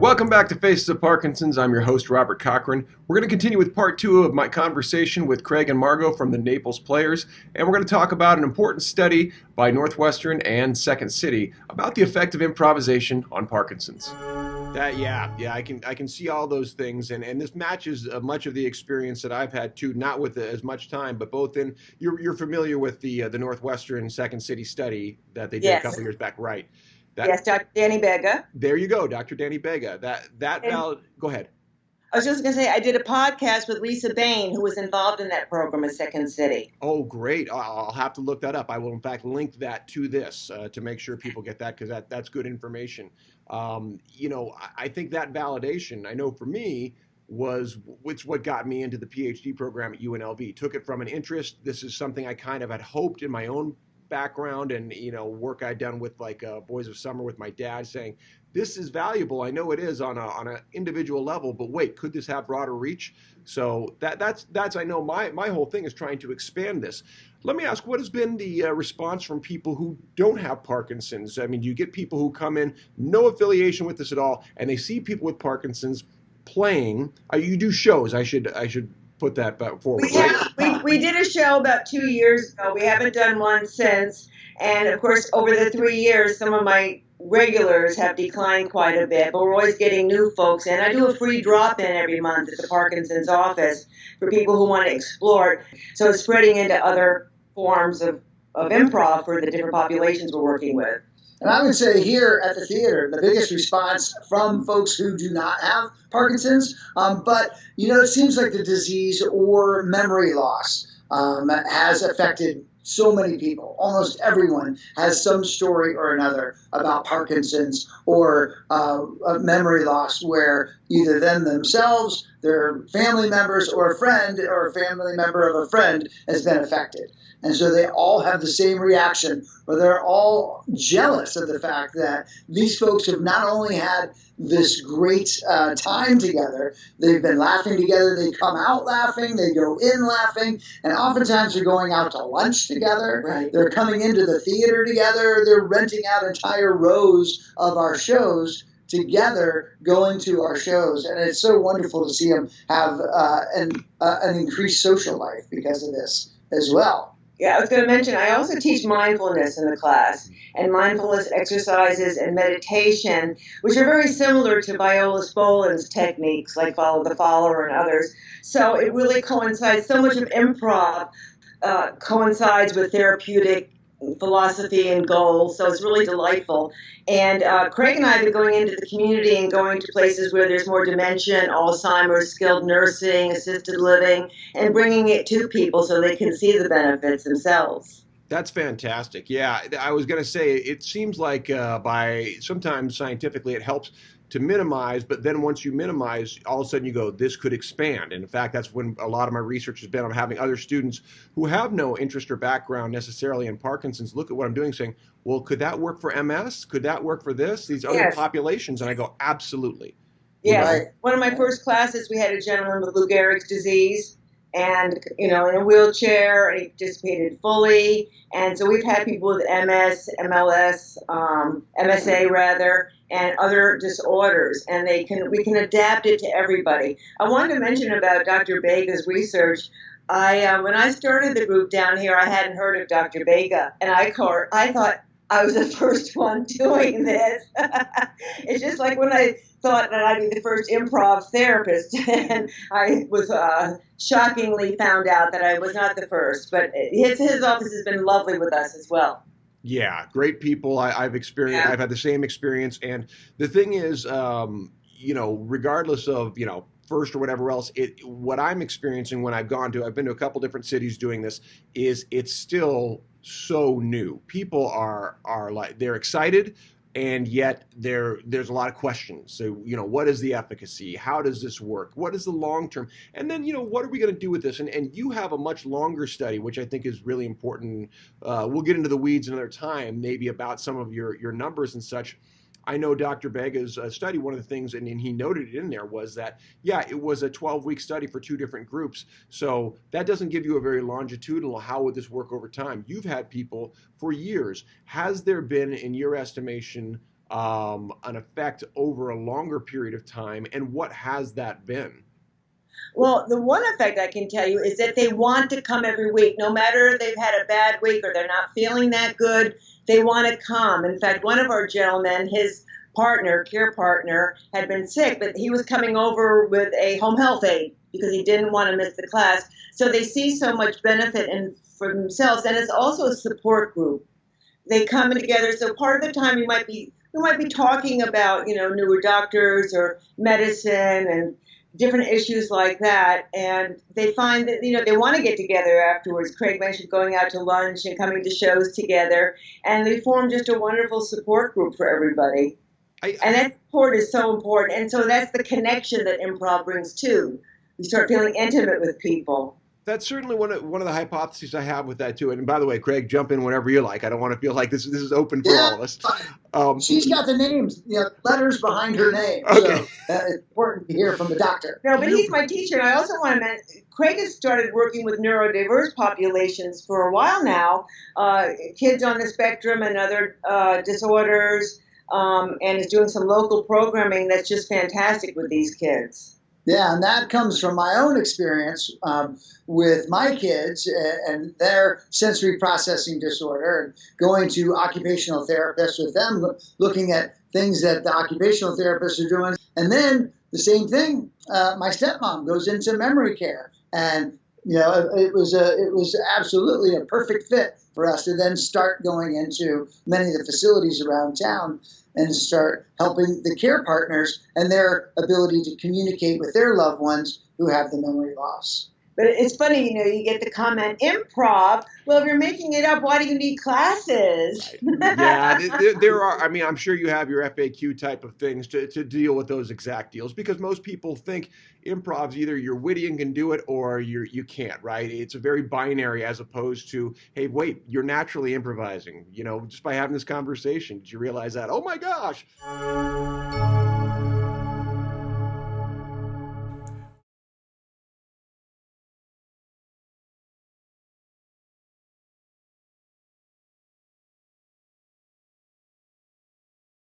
Welcome back to Faces of Parkinson's. I'm your host, Robert Cochran. We're going to continue with part two of my conversation with Craig and Margot from the Naples Players, and we're going to talk about an important study by Northwestern and Second City about the effect of improvisation on Parkinson's. I can see all those things, and this matches much of the experience that I've had too, not with as much time, but both in you're familiar with the Northwestern Second City study that they did a couple years back, right? Yes, Dr. Danny Bega. There you go, Dr. Danny Bega. Go ahead. I was just going to say, I did a podcast with Lisa Bain, who was involved in that program at Second City. Oh, great. I'll have to look that up. I will, in fact, link that to this to make sure people get that, because that's good information. I think that validation, I know for me, was what got me into the PhD program at UNLV. Took it from an interest. This is something I kind of had hoped in my own background and work I'd done with Boys of Summer with my dad, saying this is valuable. I know it is on an individual level, but wait, could this have broader reach? So that's I know my whole thing is trying to expand this. Let me ask, what has been the response from people who don't have Parkinson's? I mean, do you get people who come in, no affiliation with this at all, and they see people with Parkinson's playing? You do shows. I should put that forward. We did a show about 2 years ago. We haven't done one since. And, of course, over the 3 years, some of my regulars have declined quite a bit, but we're always getting new folks in. I do a free drop-in every month at the Parkinson's office for people who want to explore it. So it's spreading into other forms of improv for the different populations we're working with. And I would say here at the theater, the biggest response from folks who do not have Parkinson's, but it seems like the disease or memory loss has affected so many people. Almost everyone has some story or another about Parkinson's or a memory loss where either them themselves, their family members, or a friend or a family member of a friend has been affected. And so they all have the same reaction, where they're all jealous of the fact that these folks have not only had this great time together, they've been laughing together, they come out laughing, they go in laughing, and oftentimes they're going out to lunch together, right. They're coming into the theater together, they're renting out entire rows of our shows together, going to our shows, and it's so wonderful to see them have an increased social life because of this as well. Yeah, I was going to mention, I also teach mindfulness in the class, and mindfulness exercises and meditation, which are very similar to Viola Spolin's techniques, like Follow the Follower and others. So it really coincides, so much of improv coincides with therapeutic philosophy and goals, so it's really delightful. And Craig and I have been going into the community and going to places where there's more dementia, Alzheimer's, skilled nursing, assisted living, and bringing it to people so they can see the benefits themselves. That's fantastic. Yeah, I was going to say, it seems like sometimes scientifically it helps to minimize, but then once you minimize, all of a sudden you go, this could expand. And in fact, that's when a lot of my research has been. I'm having other students who have no interest or background necessarily in Parkinson's look at what I'm doing, saying, well, could that work for MS? Could that work for these other populations? And I go, absolutely. Yes. Right. One of my first classes, we had a gentleman with Lou Gehrig's disease, and in a wheelchair, and he participated fully. And so we've had people with MS, MLS, MSA rather, and other disorders, and we can adapt it to everybody. I wanted to mention about Dr. Bega's research. When I started the group down here, I hadn't heard of Dr. Bega, and I thought I was the first one doing this. It's just like when I thought that I'd be the first improv therapist, and I was shockingly found out that I was not the first. But his office has been lovely with us as well. Yeah, great people. I've experienced. Yeah. I've had the same experience, and the thing is, regardless of first or whatever else, what I'm experiencing when I've been to a couple different cities doing this, is it's still so new. People are like, they're excited, and yet there's a lot of questions. So, what is the efficacy? How does this work? What is the long term? And then, what are we going to do with this? And you have a much longer study, which I think is really important. We'll get into the weeds another time, maybe about some of your numbers and such. I know Dr. Bega's study, one of the things, and he noted it in there, was that, it was a 12-week study for 2 different groups. So that doesn't give you a very longitudinal, how would this work over time? You've had people for years. Has there been, in your estimation, an effect over a longer period of time, and what has that been? Well, the one effect I can tell you is that they want to come every week, no matter if they've had a bad week or they're not feeling that good. They want to come. In fact, one of our gentlemen, his partner, care partner, had been sick, but he was coming over with a home health aide because he didn't want to miss the class. So they see so much benefit in for themselves, and it's also a support group. They come in together. So part of the time you might be talking about newer doctors or medicine and different issues like that, and they find that they want to get together afterwards. Craig mentioned going out to lunch and coming to shows together, and they form just a wonderful support group for everybody. And that support is so important, and so that's the connection that improv brings too. You start feeling intimate with people. That's certainly one of the hypotheses I have with that too. And by the way, Craig, jump in whenever you like. I don't want to feel like this is open for all of us. She's got the names, letters behind her name. Okay. So it's important to hear from the doctor. No, but he's my teacher, and I also want to mention Craig has started working with neurodiverse populations for a while now, kids on the spectrum and other disorders, and is doing some local programming that's just fantastic with these kids. Yeah, and that comes from my own experience with my kids and their sensory processing disorder, and going to occupational therapists with them, looking at things that the occupational therapists are doing. And then the same thing, my stepmom goes into memory care, and it was absolutely a perfect fit for us to then start going into many of the facilities around town and start helping the care partners and their ability to communicate with their loved ones who have the memory loss. But it's funny, you get the comment, improv. Well, if you're making it up, why do you need classes? Yeah, there are. I mean, I'm sure you have your FAQ type of things to deal with those exact deals, because most people think improv's either you're witty and can do it or you can't, right? It's a very binary, as opposed to, hey, wait, you're naturally improvising, just by having this conversation. Did you realize that? Oh my gosh.